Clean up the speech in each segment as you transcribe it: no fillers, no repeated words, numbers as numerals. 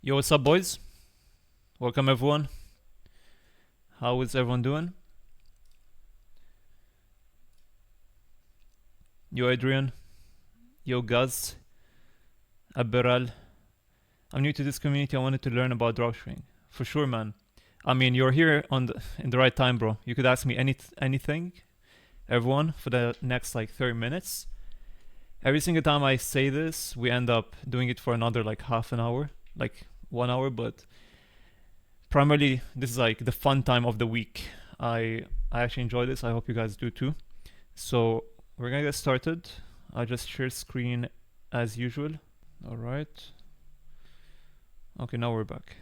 Yo, what's up, boys? Welcome, everyone. How is everyone doing? Yo, Adrian. Yo, Guz. Abiral. I'm new to this community. I wanted to learn about dropshipping. For sure, man. I mean, you're here in the right time, bro. You could ask me anything, everyone, for the next like 30 minutes. Every single time I say this, we end up doing it for another like half an hour, like 1 hour, but primarily this is like the fun time of the week. I actually enjoy this. I hope you guys do too. So we're gonna get started. I just share screen as usual. All right. Okay, now we're back.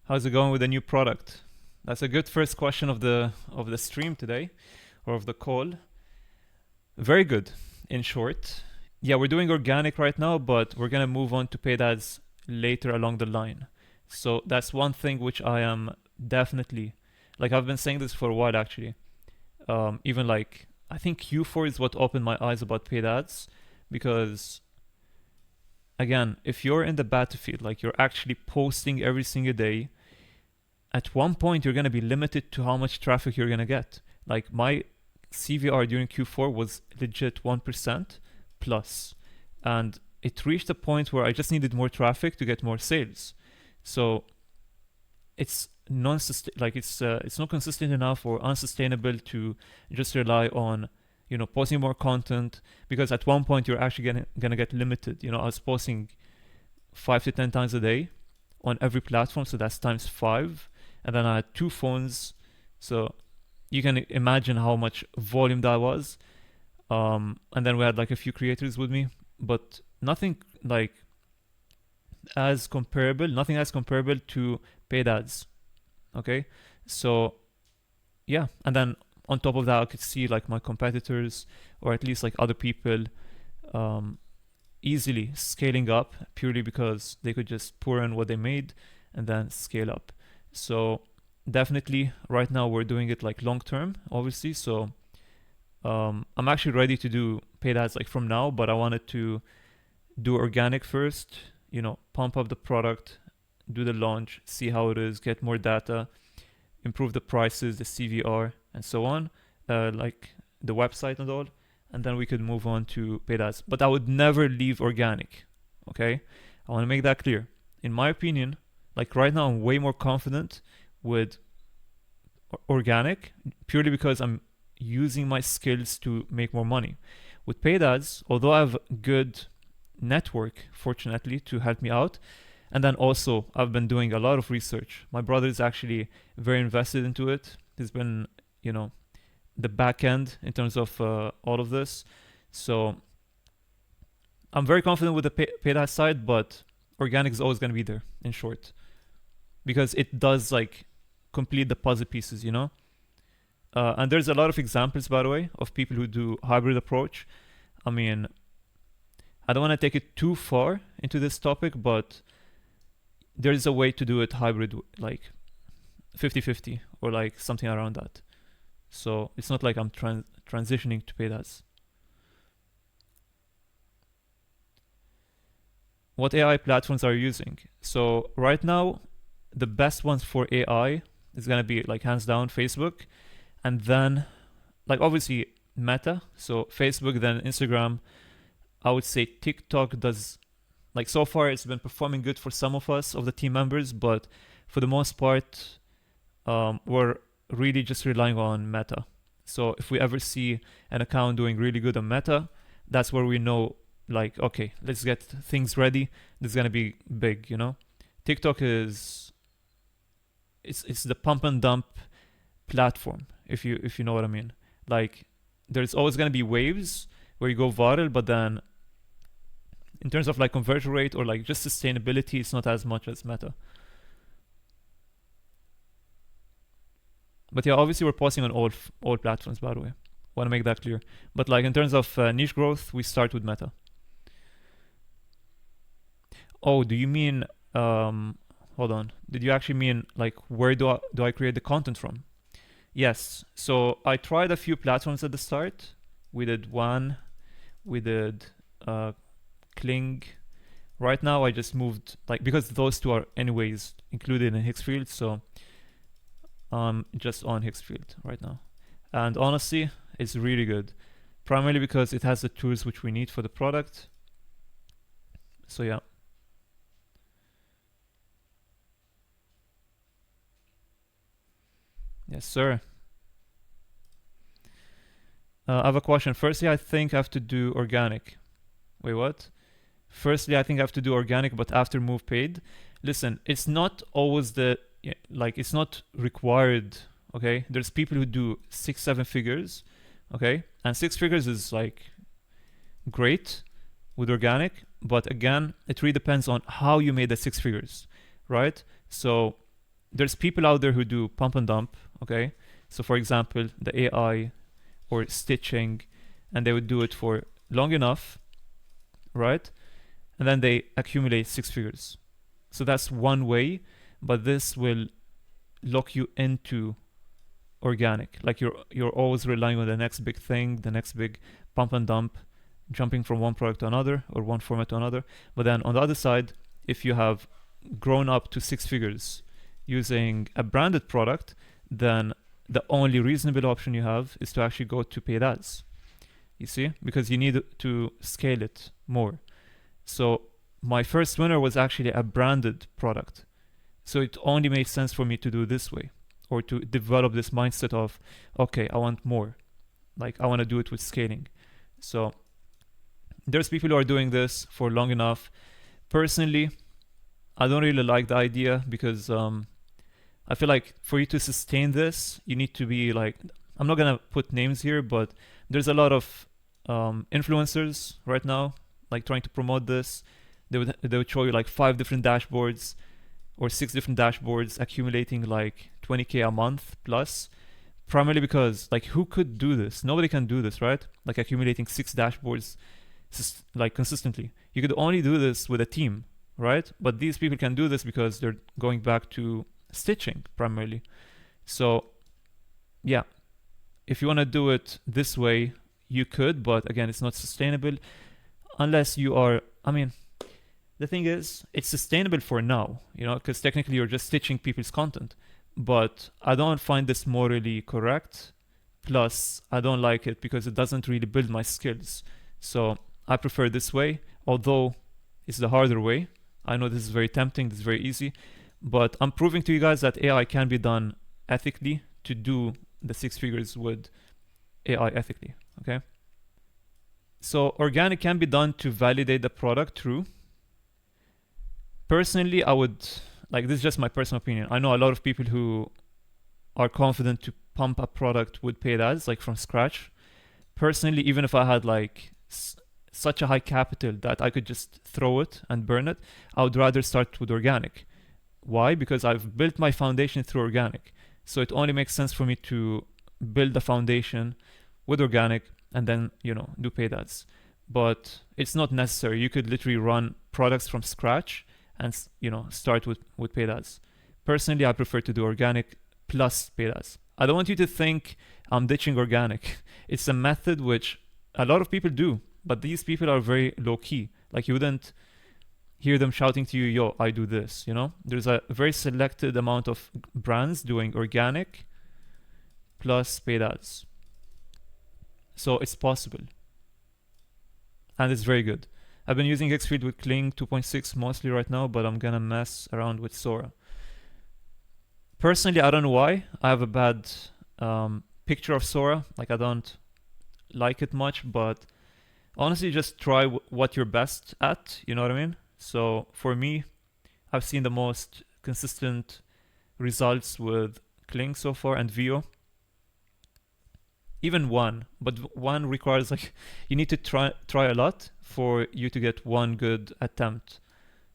How's it going with the new product? That's a good first question of the stream today, or of the call. Very good, in short. Yeah, we're doing organic right now, but we're gonna move on to paid ads later along the line. So that's one thing which I am definitely, like I've been saying this for a while actually. Even like I think Q4 is what opened my eyes about paid ads, because again, if you're in the battlefield, like you're actually posting every single day, at one point you're gonna be limited to how much traffic you're gonna get. Like my CVR during Q4 was legit 1% plus, and it reached a point where I just needed more traffic to get more sales. So it's it's not consistent enough or unsustainable to just rely on posting more content, because at one point you're actually gonna get limited. I was posting 5 to 10 times a day on every platform, so that's times 5, and then I had 2 phones, so you can imagine how much volume that was. And then we had like a few creators with me, but nothing as comparable to paid ads. Okay, so yeah, and then on top of that, I could see like my competitors, or at least like other people, easily scaling up purely because they could just pour in what they made and then scale up. So definitely right now we're doing it like long term, obviously. So I'm actually ready to do paid ads like from now, but I wanted to do organic first, pump up the product, do the launch, see how it is, get more data, improve the prices, the CVR, and so on, like the website and all, and then we could move on to paid ads. But I would never leave organic, okay? I want to make that clear. In my opinion, like right now, I'm way more confident with organic, purely because I'm using my skills to make more money. With paid ads, although I have good network, fortunately, to help me out, and then also I've been doing a lot of research. My brother is actually very invested into it. He's been, the back end in terms of all of this. So I'm very confident with the paid ad side, but organic is always going to be there, in short, because it does like complete the puzzle pieces, and there's a lot of examples, by the way, of people who do hybrid approach. I mean, I don't want to take it too far into this topic, but there's a way to do it hybrid, like 50-50 or like something around that. So it's not like I'm transitioning to paid ads. What AI platforms are you using? So right now, the best ones for AI is gonna be like hands down Facebook, and then like obviously Meta. So Facebook, then Instagram. I would say TikTok does, like so far it's been performing good for some of us, of the team members, but for the most part, we're really just relying on Meta. So if we ever see an account doing really good on Meta, that's where we know, like, okay, let's get things ready. This is gonna be big, TikTok is, it's the pump and dump platform, if you know what I mean. Like, there's always gonna be waves where you go viral, but then in terms of like conversion rate or like just sustainability, it's not as much as Meta. But yeah, obviously we're posting on all platforms, by the way. Want to make that clear. But like in terms of niche growth, we start with Meta. Oh, do you mean hold on? Did you actually mean like where do I create the content from? Yes. So I tried a few platforms at the start. We did one. We did Kling, right now I just moved, like, because those two are anyways included in Higgsfield, so I'm just on Higgsfield right now. And honestly, it's really good, primarily because it has the tools which we need for the product. So yeah. Yes, sir. I have a question. Firstly, I think I have to do organic. Wait, what? Firstly, I think I have to do organic, but after move paid. Listen, it's not always like, it's not required, okay? There's people who do 6, 7 figures, okay? And 6 figures is like great with organic, but again, it really depends on how you made the 6 figures, right? So there's people out there who do pump and dump, okay? So for example, the AI or stitching, and they would do it for long enough, right? And then they accumulate 6 figures. So that's one way, but this will lock you into organic. Like you're always relying on the next big thing, the next big pump and dump, jumping from one product to another or one format to another. But then on the other side, if you have grown up to 6 figures using a branded product, then the only reasonable option you have is to actually go to paid ads. You see? Because you need to scale it more. So my first winner was actually a branded product. So it only made sense for me to do this way, or to develop this mindset of, okay, I want more. Like, I want to do it with scaling. So there's people who are doing this for long enough. Personally, I don't really like the idea because I feel like for you to sustain this, you need to be like, I'm not going to put names here, but there's a lot of influencers right now, like trying to promote this. They would show you like 5 different dashboards or 6 different dashboards accumulating like 20K a month plus, primarily because like, who could do this? Nobody can do this, right? Like accumulating 6 dashboards like consistently. You could only do this with a team, right? But these people can do this because they're going back to stitching primarily. So yeah, if you want to do it this way, you could, but again, it's not sustainable unless you are, I mean, the thing is, it's sustainable for now, you know, because technically you're just stitching people's content, but I don't find this morally correct. Plus, I don't like it because it doesn't really build my skills. So I prefer this way, although it's the harder way. I know this is very tempting, this is very easy, but I'm proving to you guys that AI can be done ethically, to do the 6 figures with AI ethically, okay? So organic can be done to validate the product, true. Personally, I would, like, this is just my personal opinion. I know a lot of people who are confident to pump a product with paid ads, like from scratch. Personally, even if I had like such a high capital that I could just throw it and burn it, I would rather start with organic. Why? Because I've built my foundation through organic. So it only makes sense for me to build the foundation with organic and then, you know, do paid ads. But it's not necessary. You could literally run products from scratch and, you know, start with paid ads. Personally, I prefer to do organic plus paid ads. I don't want you to think I'm ditching organic. It's a method which a lot of people do, but these people are very low key. Like, you wouldn't hear them shouting to you, yo, I do this, you know? There's a very selected amount of brands doing organic plus paid ads. So it's possible. And it's very good. I've been using Higgsfield with Kling 2.6 mostly right now, but I'm gonna mess around with Sora. Personally, I don't know why. I have a bad picture of Sora. Like, I don't like it much, but honestly, just try what you're best at, you know what I mean? So for me, I've seen the most consistent results with Kling so far and Vio. Even one, but one requires, like, you need to try a lot for you to get one good attempt.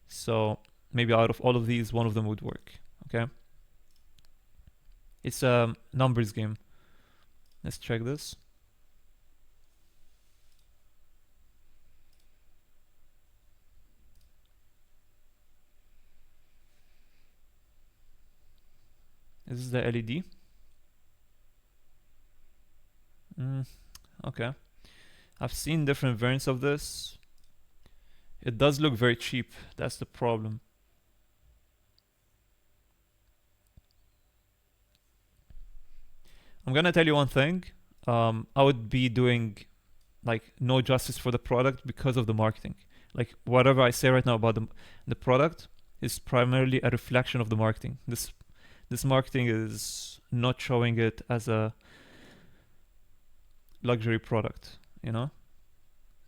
So maybe out of all of these, one of them would work, okay? It's a numbers game. Let's check this. This is the LED. Okay. I've seen different variants of this. It does look very cheap. That's the problem. I'm gonna tell you one thing. I would be doing like no justice for the product because of the marketing. Like whatever I say right now about the product is primarily a reflection of the marketing. This marketing is not showing it as a luxury product, you know?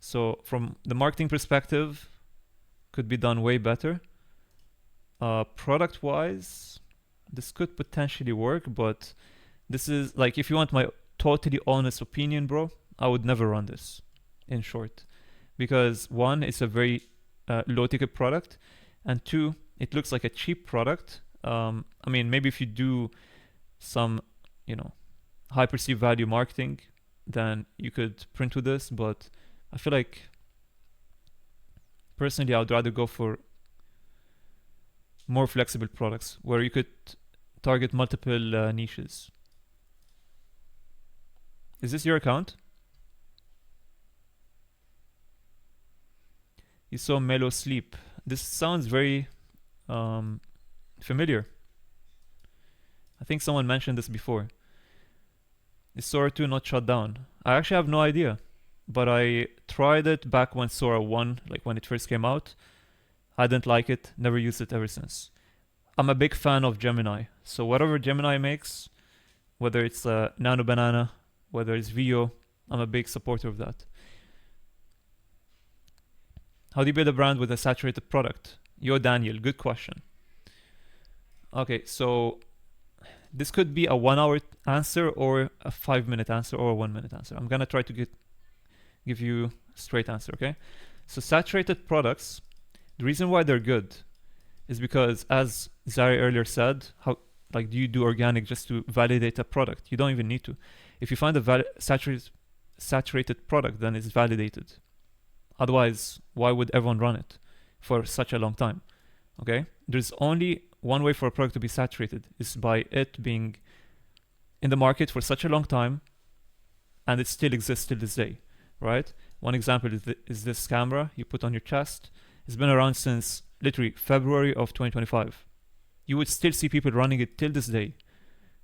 So from the marketing perspective, could be done way better. Product wise, this could potentially work, but this is like, if you want my totally honest opinion, bro, I would never run this, in short. Because one, it's a very low ticket product, and two, it looks like a cheap product. I mean, maybe if you do some, high perceived value marketing, then you could print with this, but I feel like personally, I would rather go for more flexible products where you could target multiple niches. Is this your account? You saw Mellow Sleep. This sounds very familiar. I think someone mentioned this before. Is Sora 2 not shut down? I actually have no idea. But I tried it back when Sora 1, like when it first came out. I didn't like it, never used it ever since. I'm a big fan of Gemini. So whatever Gemini makes, whether it's Nano Banana, whether it's Vio, I'm a big supporter of that. How do you build a brand with a saturated product? Yo, Daniel, good question. Okay, so this could be a 1 hour answer or a 5 minute answer or a 1 minute answer. I'm gonna try to give you a straight answer, okay? So saturated products, the reason why they're good is because, as Zari earlier said, how do you do organic just to validate a product? You don't even need to. If you find a saturated product, then it's validated. Otherwise, why would everyone run it for such a long time? Okay? There's only one way for a product to be saturated, is by it being in the market for such a long time, and it still exists till this day, right? One example is this camera you put on your chest. It's been around since literally February of 2025. You would still see people running it till this day.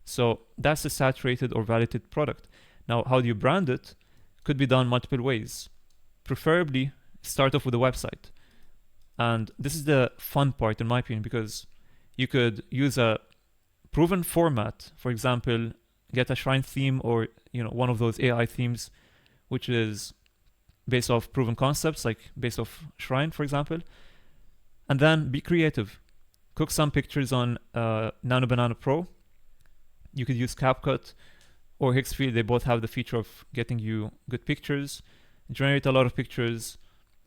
So that's a saturated or validated product. Now, how do you brand it? Could be done multiple ways. Preferably, start off with a website. And this is the fun part, in my opinion, because you could use a proven format. For example, get a Shrine theme or one of those AI themes, which is based off proven concepts, like based off Shrine, for example. And then be creative. Cook some pictures on Nano Banana Pro. You could use CapCut or Hixfield. They both have the feature of getting you good pictures. Generate a lot of pictures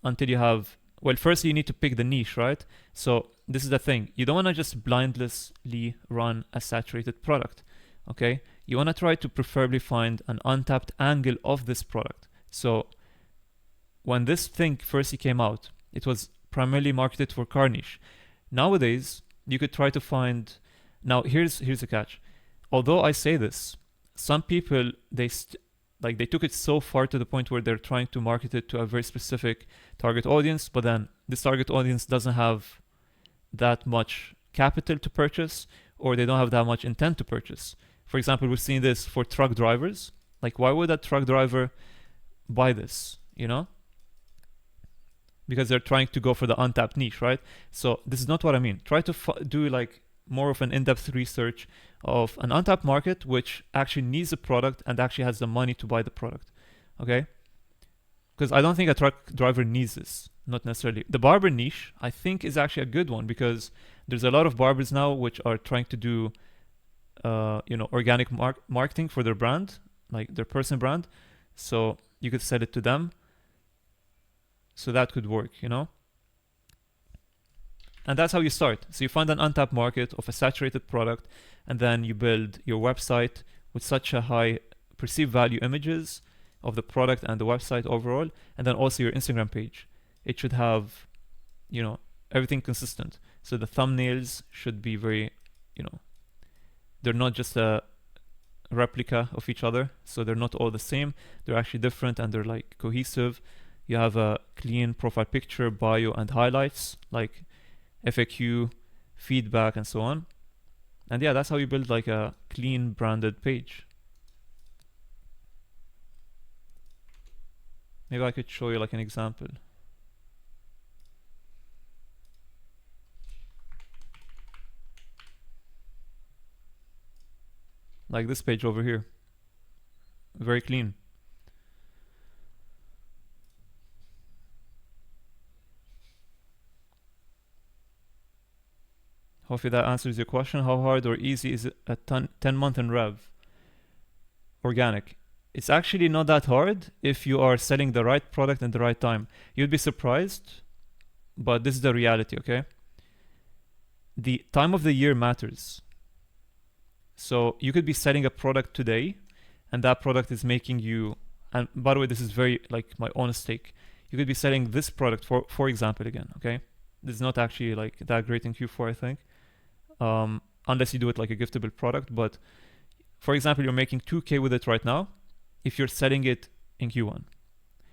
until you have, well, first you need to pick the niche, right? So this is the thing. You don't want to just blindlessly run a saturated product, okay? You want to try to preferably find an untapped angle of this product. So when this thing first came out, it was primarily marketed for car niche. Nowadays, you could try to find, now here's the catch. Although I say this, some people, they took it so far to the point where they're trying to market it to a very specific target audience, but then this target audience doesn't have that much capital to purchase, or they don't have that much intent to purchase. For example, we've seen this for truck drivers. Like, why would a truck driver buy this, Because they're trying to go for the untapped niche, right? So this is not what I mean. Try to do like more of an in-depth research of an untapped market which actually needs a product and actually has the money to buy the product, okay? Because I don't think a truck driver needs this, not necessarily. The barber niche, I think, is actually a good one because there's a lot of barbers now which are trying to do, organic marketing for their brand, like their personal brand. So you could sell it to them. So that could work, And that's how you start. So you find an untapped market of a saturated product, and then you build your website with such a high perceived value images of the product and the website overall, and then also your Instagram page. It should have, everything consistent. So the thumbnails should be very, they're not just a replica of each other. So they're not all the same. They're actually different and they're like cohesive. You have a clean profile picture, bio, and highlights like FAQ, feedback, and so on. And yeah, that's how you build like a clean branded page. Maybe I could show you like an example. Like this page over here. Very clean. Hopefully that answers your question. How hard or easy is a 10-month in Rev? Organic. It's actually not that hard if you are selling the right product in the right time. You'd be surprised, but this is the reality, okay? The time of the year matters. So you could be selling a product today, and that product is making you, and by the way, this is very like my honest take. You could be selling this product for example again, okay? This is not actually like that great in Q4, I think. Unless you do it like a giftable product, but for example, you're making 2K with it right now if you're selling it in Q1.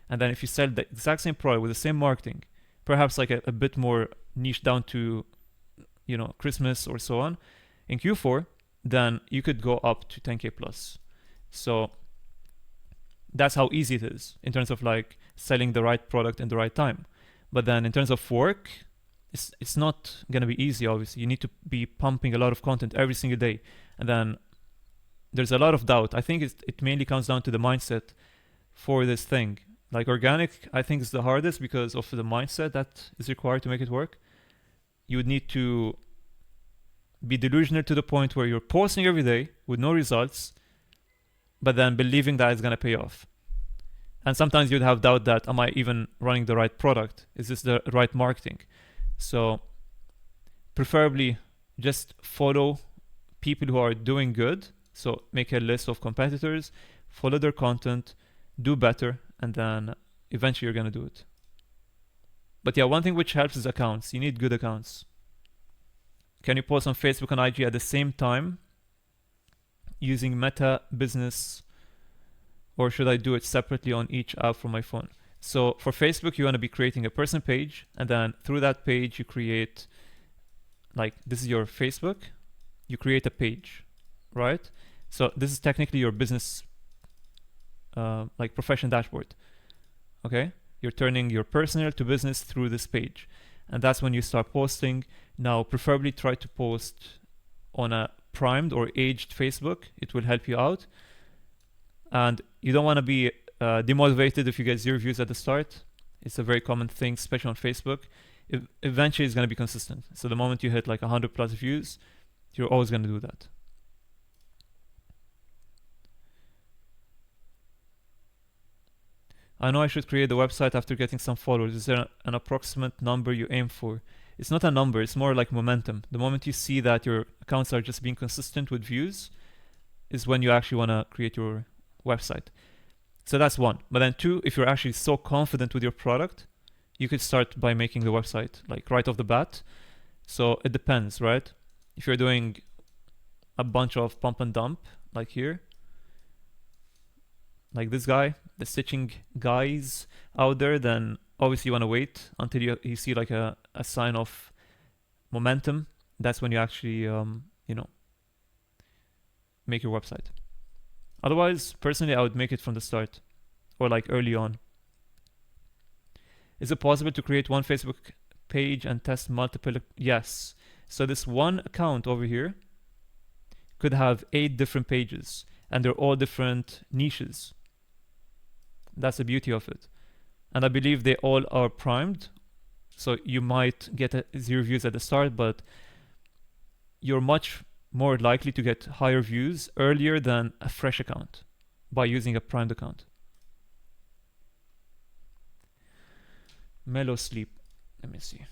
And then if you sell the exact same product with the same marketing, perhaps like a bit more niche down to, you know, Christmas or so on, in Q4, then you could go up to 10K plus. So that's how easy it is in terms of like selling the right product in the right time. But then in terms of work, it's not gonna be easy, obviously. You need to be pumping a lot of content every single day. And then there's a lot of doubt. I think it mainly comes down to the mindset for this thing. Like organic, I think is the hardest because of the mindset that is required to make it work. You would need to be delusional to the point where you're posting every day with no results, but then believing that it's gonna pay off. And sometimes you'd have doubt that, am I even running the right product? Is this the right marketing? So preferably just follow people who are doing good. So make a list of competitors, follow their content, do better, and then eventually you're gonna do it. But yeah, one thing which helps is accounts. You need good accounts. Can you post on Facebook and IG at the same time using Meta Business, or should I do it separately on each app from my phone? So for Facebook, you want to be creating a person page, and then through that page, you create, like, this is your Facebook, you create a page, right? So this is technically your business, like profession dashboard, okay? You're turning your personal to business through this page. And that's when you start posting. Now, preferably try to post on a primed or aged Facebook. It will help you out. And you don't want to be demotivated if you get 0 views at the start. It's a very common thing, especially on Facebook. Eventually, it's going to be consistent. So the moment you hit like 100 plus views, you're always going to do that. I know I should create the website after getting some followers. Is there an approximate number you aim for? It's not a number, it's more like momentum. The moment you see that your accounts are just being consistent with views is when you actually want to create your website. So that's one. But then two, if you're actually so confident with your product, you could start by making the website like right off the bat. So it depends, right? If you're doing a bunch of pump and dump, like here, like this guy, the stitching guys out there, then obviously you want to wait until you see like a sign of momentum. That's when you actually, you know, make your website. Otherwise, personally, I would make it from the start or like early on. Is it possible to create one Facebook page and test multiple? Yes. So this one account over here could have 8 different pages and they're all different niches. That's the beauty of it. And I believe they all are primed. So you might get 0 views at the start, but you're much more likely to get higher views earlier than a fresh account by using a primed account. Mellow sleep. Let me see.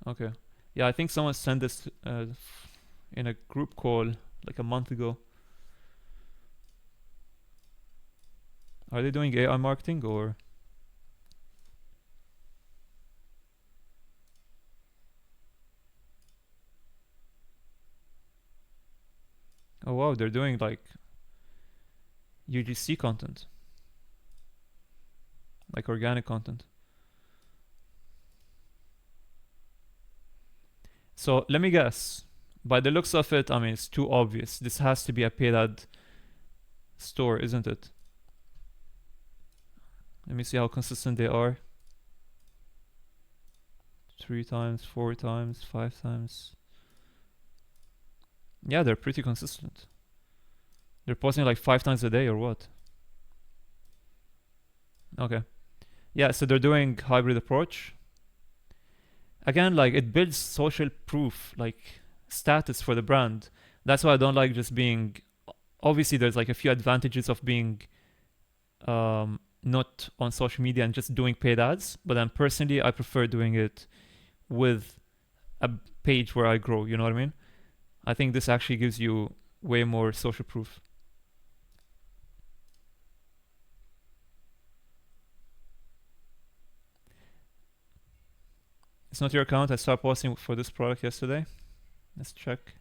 Okay. Yeah, I think someone sent this in a group call like a month ago. Are they doing AI marketing or? Oh wow, wow, they're doing like UGC content, like organic content. So let me guess. By the looks of it, I mean, it's too obvious. This has to be a paid ad store, isn't it? Let me see how consistent they are. 3 times, 4 times, 5 times. Yeah, they're pretty consistent. They're posting like 5 times a day or what? Okay. Yeah, so they're doing hybrid approach. Again, like it builds social proof, like status for the brand. That's why I don't like just being. Obviously, there's like a few advantages of being not on social media and just doing paid ads. But then personally, I prefer doing it with a page where I grow. You know what I mean? I think this actually gives you way more social proof. It's not your account. I started posting for this product yesterday. Let's check.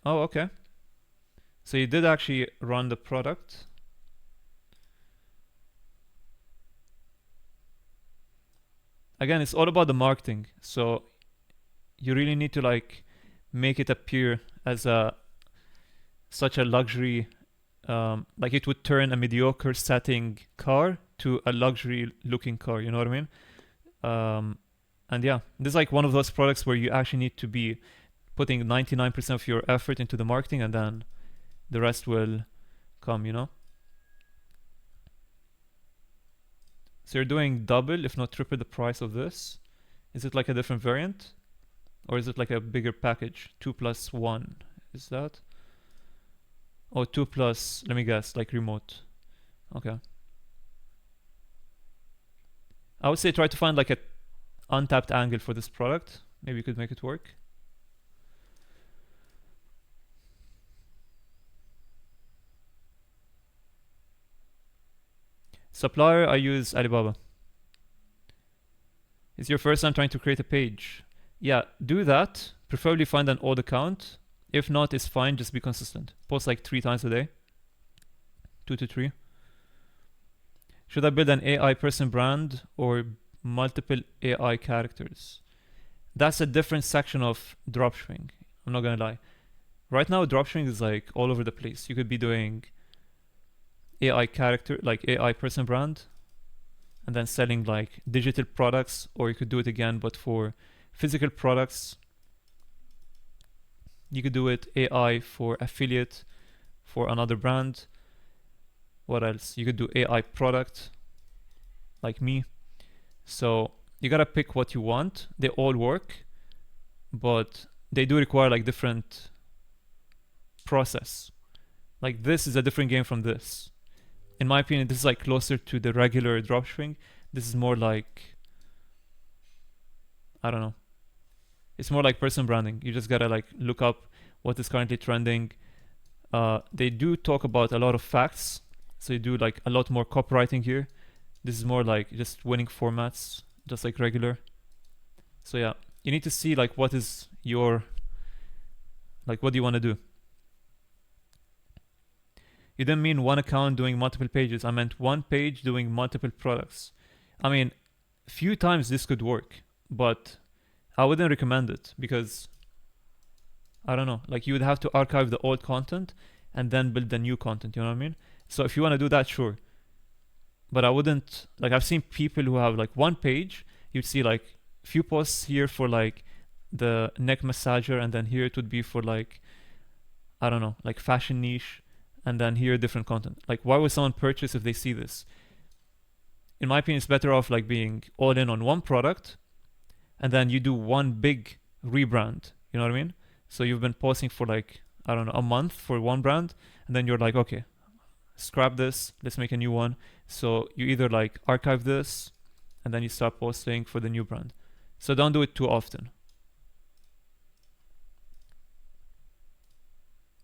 Oh, okay. So you did actually run the product. Again, it's all about the marketing. So you really need to like make it appear as such a luxury, like it would turn a mediocre setting car to a luxury looking car. You know what I mean? And yeah, this is like one of those products where you actually need to be putting 99% of your effort into the marketing, and then the rest will come, you know? So you're doing double, if not triple the price of this. Is it like a different variant? Or is it like a bigger package? 2 plus 1. Is that? Oh, 2 plus, let me guess, like remote. Okay. I would say try to find like a untapped angle for this product. Maybe you could make it work. Supplier, I use Alibaba. It's your first time trying to create a page. Yeah, do that. Preferably find an old account. If not, it's fine. Just be consistent. Post like 3 times a day. 2 to 3. Should I build an AI person brand or multiple AI characters? That's a different section of dropshipping. I'm not gonna lie. Right now, dropshipping is like all over the place. You could be doing AI character, like AI person brand, and then selling like digital products, or you could do it again, but for physical products. You could do it AI for affiliate for another brand. What else? You could do AI product, like me. So you gotta pick what you want. They all work, but they do require like different process. Like this is a different game from this. In my opinion, this is like closer to the regular dropshipping. This is more like, I don't know. It's more like person branding. You just gotta like look up what is currently trending. They do talk about a lot of facts, so you do like a lot more copywriting here. This is more like just winning formats, just like regular. So yeah, you need to see like what is your, like what do you want to do. You didn't mean one account doing multiple pages. I meant one page doing multiple products. I mean, few times this could work, but I wouldn't recommend it because I don't know, like you would have to archive the old content and then build the new content, you know what I mean? So if you want to do that, sure. But I wouldn't, like I've seen people who have like one page, you'd see like few posts here for like the neck massager, and then here it would be for like, I don't know, like fashion niche, and then here different content. Like why would someone purchase if they see this? In my opinion, it's better off like being all in on one product, and then you do one big rebrand, you know what I mean? So you've been posting for like, I don't know, a month for one brand, and then you're like, okay, scrap this, let's make a new one. So you either like archive this, and then you start posting for the new brand. So don't do it too often.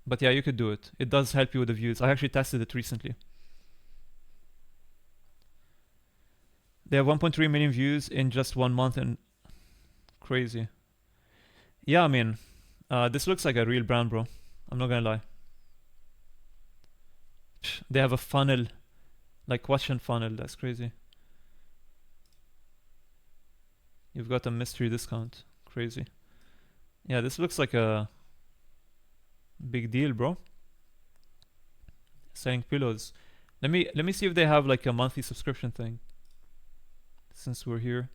But yeah, you could do it. It does help you with the views. I actually tested it recently. They have 1.3 million views in just 1 month, and crazy. Yeah, I mean, This looks like a real brand, bro. I'm not gonna lie. They have a funnel, like question funnel. That's crazy. You've got a mystery discount. Crazy. Yeah, this looks like a big deal, bro. Selling pillows. Let me see if they have like a monthly subscription thing. Since we're here.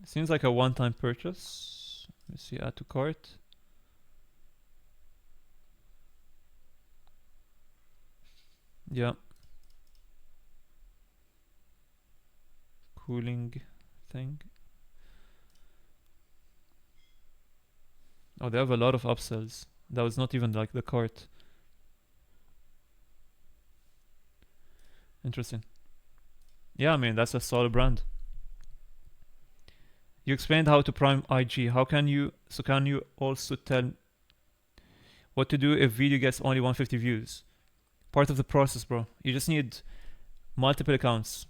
It seems like a one-time purchase. Let me see, add to cart. Yeah. Cooling thing. Oh, they have a lot of upsells. That was not even like the cart. Interesting. Yeah, I mean, that's a solid brand. You explained how to prime IG. How can you also tell what to do if video gets only 150 views? Part of the process, bro. You just need multiple accounts,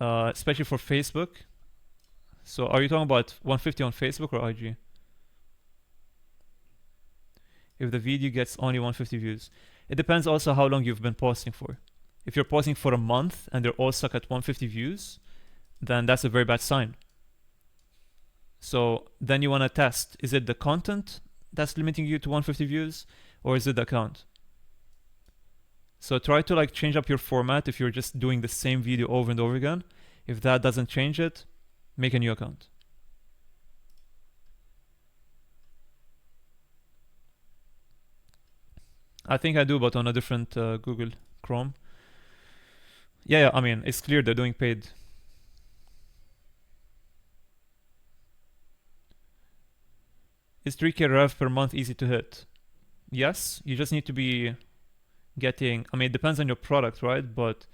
especially for Facebook. So are you talking about 150 on Facebook or IG? If the video gets only 150 views. It depends also how long you've been posting for. If you're posting for a month and they're all stuck at 150 views, then that's a very bad sign. So then you want to test, is it the content that's limiting you to 150 views, or is it the account? So try to like change up your format if you're just doing the same video over and over again. If that doesn't change it, make a new account. I think I do, but on a different Google Chrome. Yeah, I mean, it's clear they're doing paid. Is 3K rev per month easy to hit? Yes, you just need to be getting, I mean, it depends on your product, right? But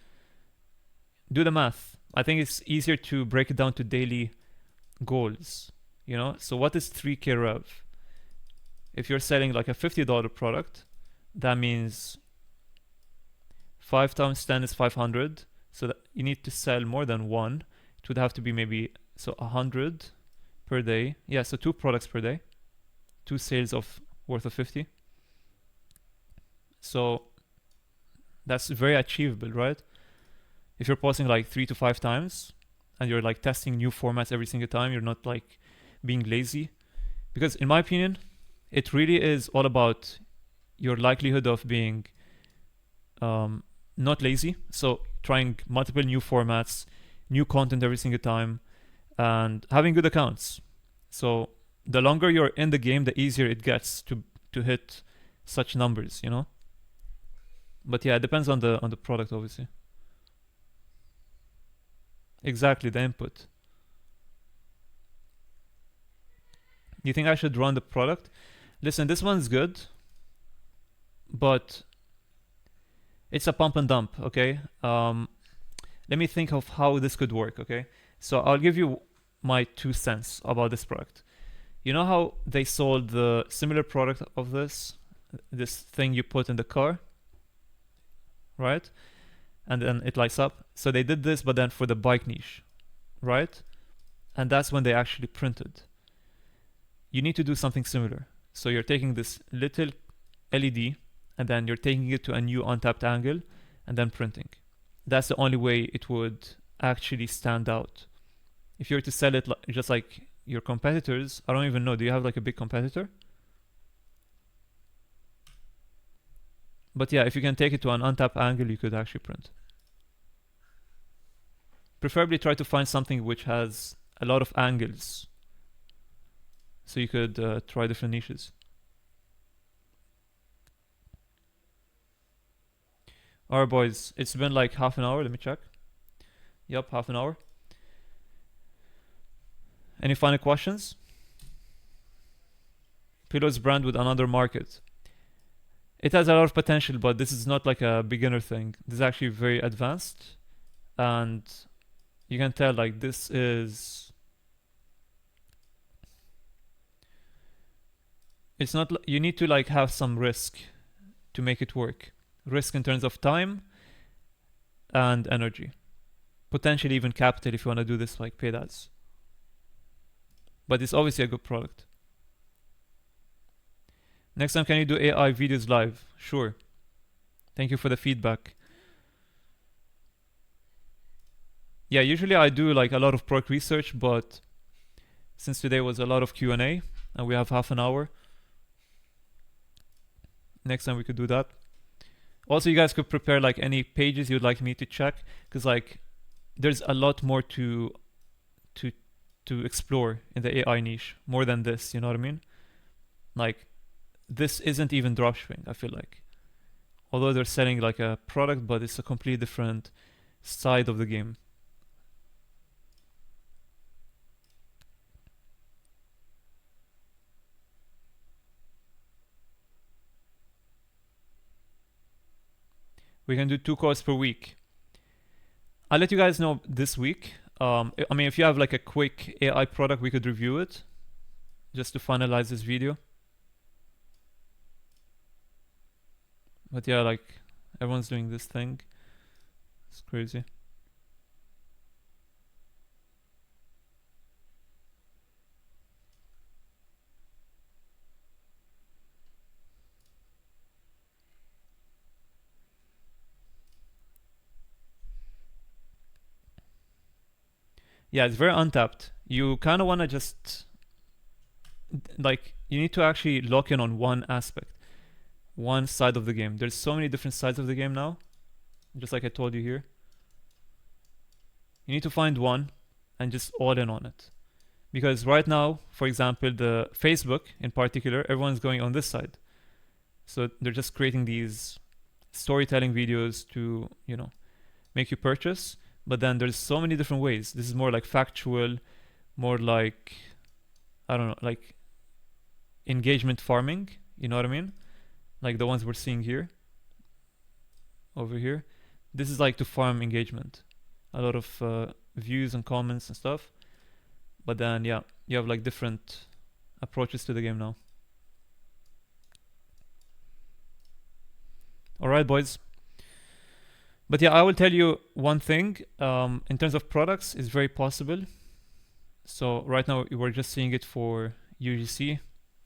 do the math. I think it's easier to break it down to daily goals, you know? So what is 3K rev? If you're selling like a $50 product, that means 5 times 10 is 500. So that you need to sell more than one. It would have to be maybe, so 100 per day. Yeah, so 2 products per day. 2 sales of worth of 50. So that's very achievable, right? If you're posting like 3 to 5 times and you're like testing new formats every single time, you're not like being lazy. Because in my opinion, it really is all about your likelihood of being not lazy. So trying multiple new formats, new content every single time, and having good accounts. So the longer you're in the game, the easier it gets to hit such numbers, you know? But yeah, it depends on the product, obviously. Exactly, the input. You think I should run the product? Listen, this one's good, but it's a pump and dump, okay? Let me think of how this could work, okay? So I'll give you my 2 cents about this product. You know how they sold the similar product of this thing you put in the car, right? And then it lights up. So they did this, but then for the bike niche, right? And that's when they actually printed. You need to do something similar. So you're taking this little LED and then you're taking it to a new untapped angle and then printing. That's the only way it would actually stand out. If you were to sell it just like your competitors, I don't even know, do you have like a big competitor? But yeah, if you can take it to an untapped angle, you could actually print. Preferably try to find something which has a lot of angles, so you could try different niches. Alright boys, it's been like half an hour, let me check. Yep, half an hour. Any final questions? Pillows brand with another market. It has a lot of potential, but this is not like a beginner thing. This is actually very advanced, and you can tell like this is, it's not, you need to like have some risk to make it work. Risk in terms of time and energy. Potentially even capital if you want to do this like paid ads. But it's obviously a good product. Next time, can you do AI videos live? Sure. Thank you for the feedback. Yeah, usually I do like a lot of product research, but since today was a lot of Q&A and we have half an hour, next time we could do that. Also, you guys could prepare like any pages you'd like me to check, because like there's a lot more to explore in the AI niche, more than this, you know what I mean? Like, this isn't even dropshipping, I feel like. Although they're selling like a product, but it's a completely different side of the game. We can do 2 calls per week. I'll let you guys know this week. I mean, if you have like a quick AI product, we could review it just to finalize this video. But yeah, like everyone's doing this thing. It's crazy. Yeah, it's very untapped. You kind of want to just like, you need to actually lock in on one aspect, one side of the game. There's so many different sides of the game now, just like I told you here. You need to find one and just all in on it. Because right now, for example, the Facebook in particular, everyone's going on this side. So they're just creating these storytelling videos to, you know, make you purchase. But then there's so many different ways. This is more like factual, more like, I don't know, like engagement farming, you know what I mean? Like the ones we're seeing here, over here. This is like to farm engagement. A lot of views and comments and stuff. But then, yeah, you have like different approaches to the game now. Alright, boys. But yeah, I will tell you one thing. In terms of products, it's very possible. So right now, we're just seeing it for UGC.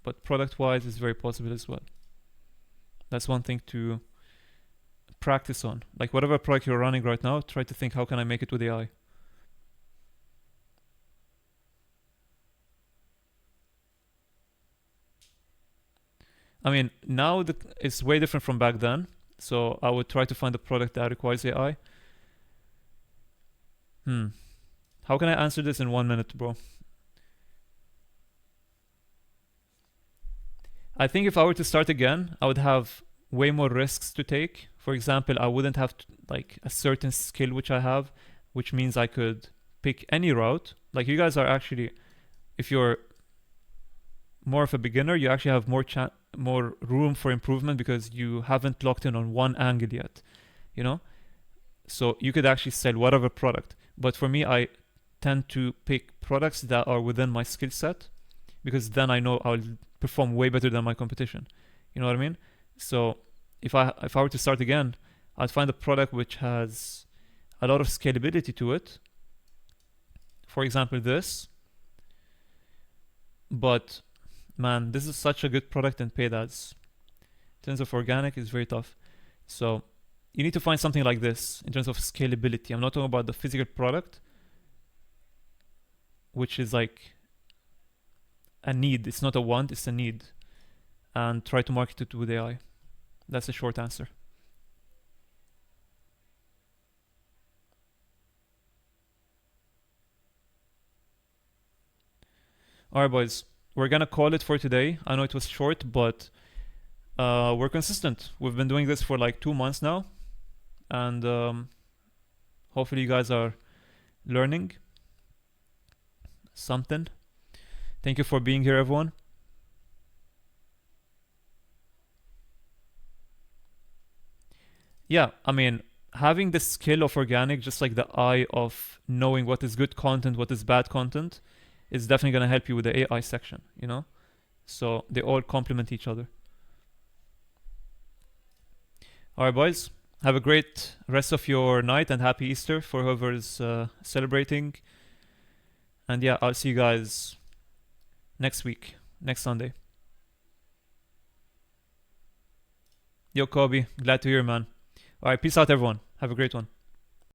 But product-wise, it's very possible as well. That's one thing to practice on. Like whatever product you're running right now, try to think, how can I make it with AI? I mean, now it's way different from back then. So I would try to find a product that requires AI. How can I answer this in 1 minute, bro? I think if I were to start again, I would have way more risks to take. For example, I wouldn't have like a certain skill which I have, which means I could pick any route. Like you guys are actually, if you're more of a beginner, you actually have more room for improvement because you haven't locked in on one angle yet, you know? So you could actually sell whatever product. But for me, I tend to pick products that are within my skill set, because then I know I'll perform way better than my competition. You know what I mean? So if I were to start again, I'd find a product which has a lot of scalability to it. For example, this. But man, this is such a good product in paid ads. In terms of organic, it's very tough. So you need to find something like this in terms of scalability. I'm not talking about the physical product, which is like a need. It's not a want, it's a need. And try to market it with AI. That's a short answer. Alright, boys. We're gonna call it for today. I know it was short, but we're consistent. We've been doing this for like 2 months now. And hopefully you guys are learning something. Thank you for being here, everyone. Yeah, I mean, having the skill of organic, just like the eye of knowing what is good content, what is bad content, is definitely going to help you with the AI section, you know? So they all complement each other. All right, boys. Have a great rest of your night and happy Easter for whoever is celebrating. And yeah, I'll see you guys next week, next Sunday. Yo, Kobe. Glad to hear, man. All right, peace out, everyone. Have a great one.